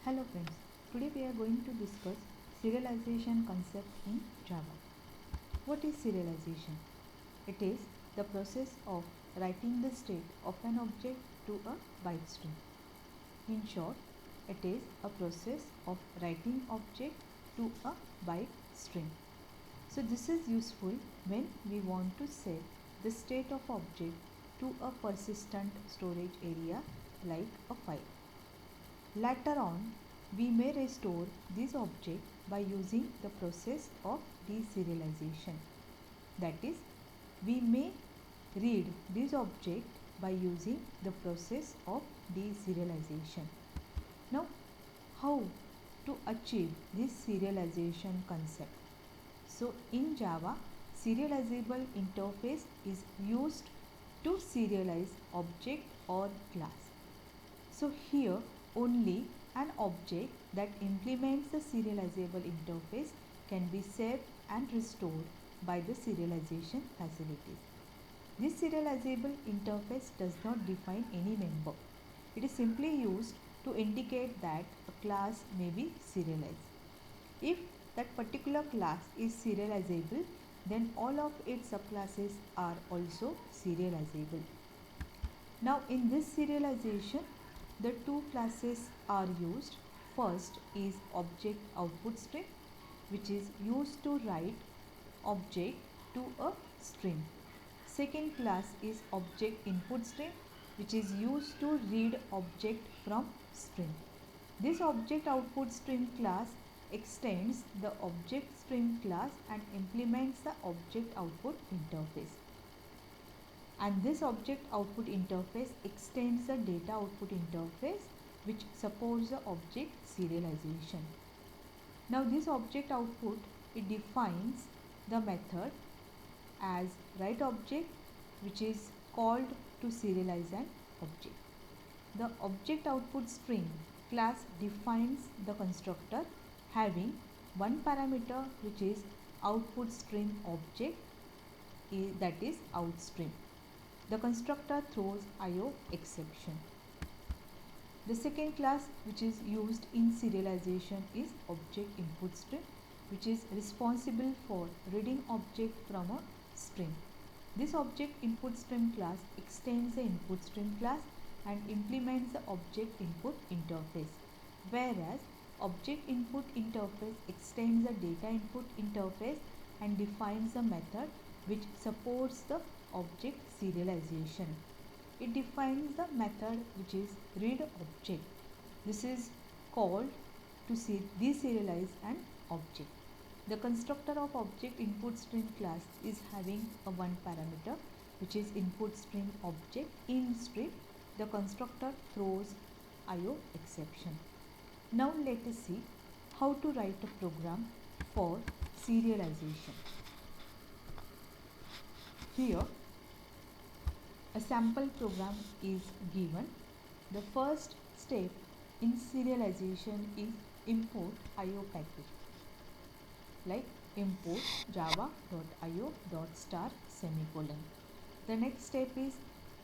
Hello friends, today we are going to discuss serialization concept in Java. What is serialization? It is the process of writing the state of an object to a byte string. In short, it is a process of writing object to a byte string. So this is useful when we want to set the state of object to a persistent storage area like a file. Later on, we may restore this object by using the process of deserialization. That is, we may read this object by using the process of deserialization. Now, how to achieve this serialization concept? So, in Java, serializable interface is used to serialize object or class. So here only an object that implements the serializable interface can be saved and restored by the serialization facilities. This serializable interface does not define any member. It is simply used to indicate that a class may be serialized. If that particular class is serializable, then all of its subclasses are also serializable. Now in this serialization, the two classes are used. First is object output string, which is used to write object to a string. Second class is object input string, which is used to read object from string. This object output string class extends the object string class and implements the object output interface. And this object output interface extends the data output interface, which supports the object serialization. Now this object output, it defines the method as write object, which is called to serialize an object. The object output string class defines the constructor having one parameter, which is output string object, that is outstring. The constructor throws IO exception. The second class which is used in serialization is object input string, which is responsible for reading object from a string. This object input string class extends the input string class and implements the object input interface, whereas object input interface extends the data input interface and defines a method which supports the object serialization. It defines the method which is read object. This is called to deserialize an object. The constructor of object input string class is having a one parameter, which is input string object in string. The constructor throws IO exception. Now let us see how to write a program for serialization. Here a sample program is given. The first step in serialization is import IO package, like import java.io.star semicolon. The next step is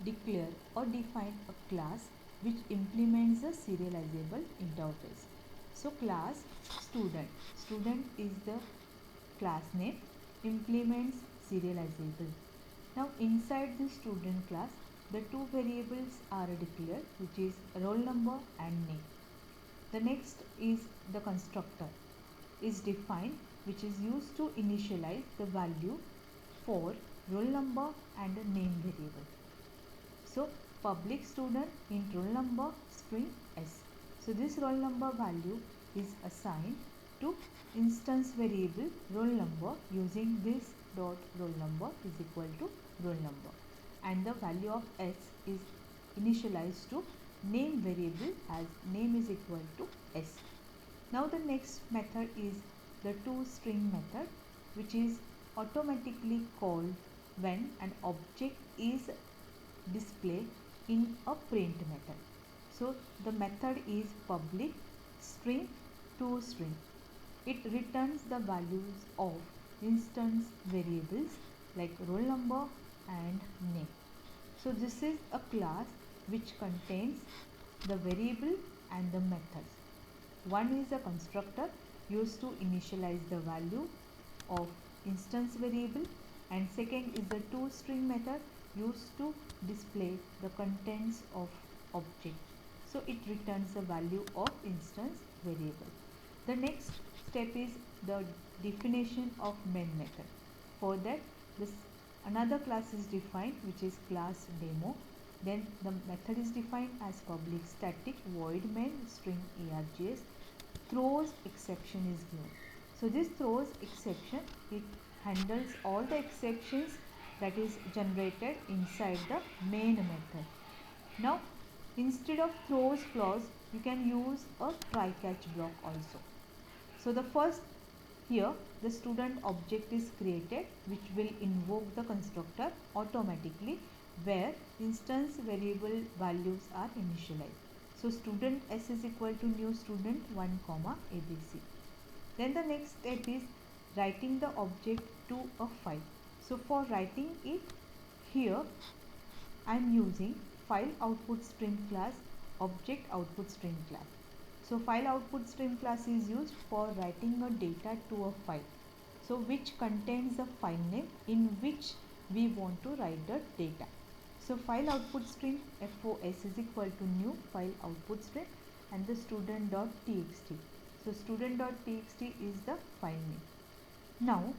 declare or define a class which implements the serializable interface. So class student is the class name, implements serializable. Now inside the student class, the two variables are declared, which is roll number and name. The next is the constructor is defined, which is used to initialize the value for roll number and name variable. So public student int roll number string s. So this roll number value is assigned to instance variable roll number using this dot roll number is equal to roll number, and the value of s is initialized to name variable as name is equal to s. Now the next method is the toString method, which is automatically called when an object is displayed in a print method. So the method is public string toString. It returns the values of instance variables like roll number and name. So this is a class which contains the variable and the methods. One is a constructor used to initialize the value of instance variable, and second is the toString method used to display the contents of object. So it returns the value of instance variable. The next step is the definition of main method. For that, this another class is defined, which is class demo. Then the method is defined as public static void main string args throws exception is given. So this throws exception, it handles all the exceptions that is generated inside the main method. Now instead of throws clause, you can use a try catch block also. So the first, here the student object is created, which will invoke the constructor automatically where instance variable values are initialized. So student s is equal to new student 1 comma abc. Then the next step is writing the object to a file. So for writing it, here I am using file output stream class, object output stream class. So file output stream class is used for writing a data to a file, so which contains the file name in which we want to write the data. So file output stream FOS is equal to new file output stream and the student.txt. So student.txt is the file name. Now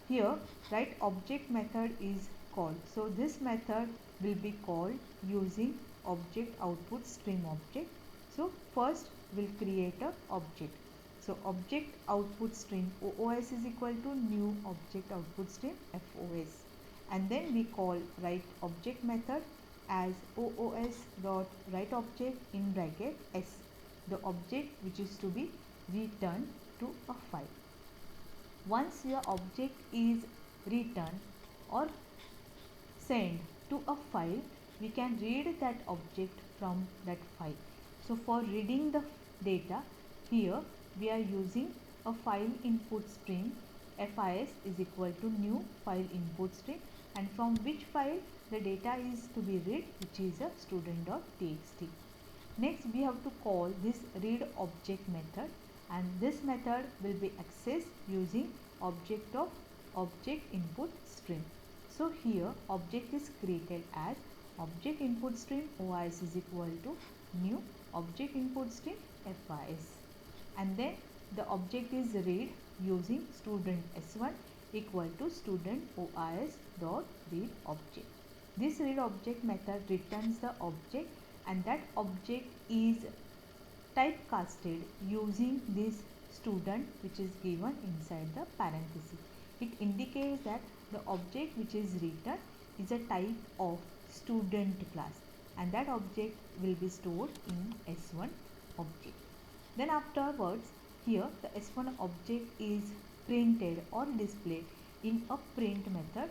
here write object method is called. So this method will be called using object output stream object. So first we'll create a object. So object output stream OOS is equal to new object output stream FOS, and then we call write object method as OOS dot write object in bracket s, the object which is to be returned to a file. Once your object is returned or sent to a file, we can read that object from that file. So for reading the data, here we are using a file input stream FIS is equal to new file input stream, and from which file the data is to be read, which is a student.txt. Next we have to call this read object method, and this method will be accessed using object of object input stream. So here object is created as object input stream OIS is equal to new object input stream FIS, and then the object is read using student s1 equal to student OIS dot read object. This read object method returns the object, and that object is typecasted using this student which is given inside the parenthesis. It indicates that the object which is returned is a type of student class, and that object will be stored in s1 object. Then afterwards, here the s1 object is printed or displayed in a print method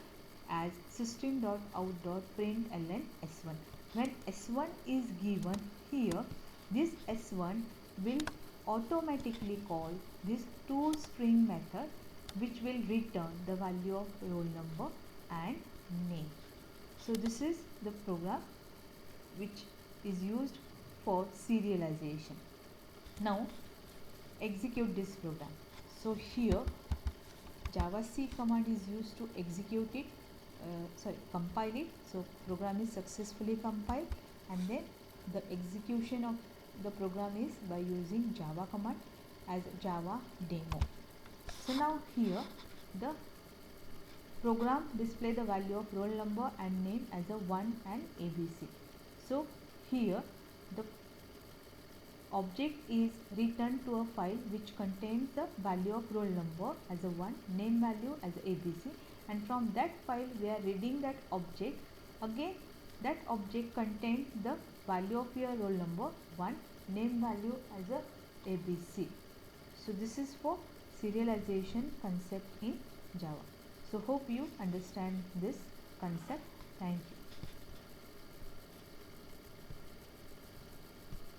as system.out.println s1. When s1 is given here, this s1 will automatically call this toString method, which will return the value of roll number and name. So this is the program which is used for serialization. Now execute this program. So here javac command is used to execute it, compile it. So program is successfully compiled, and then the execution of the program is by using java command as java demo. So now here the program display the value of roll number and name as a 1 and abc. So here the object is returned to a file which contains the value of roll number as a 1, name value as abc, and from that file we are reading that object. Again that object contains the value of your roll number 1, name value as a abc. So this is for serialization concept in Java. So hope you understand this concept. Thank you.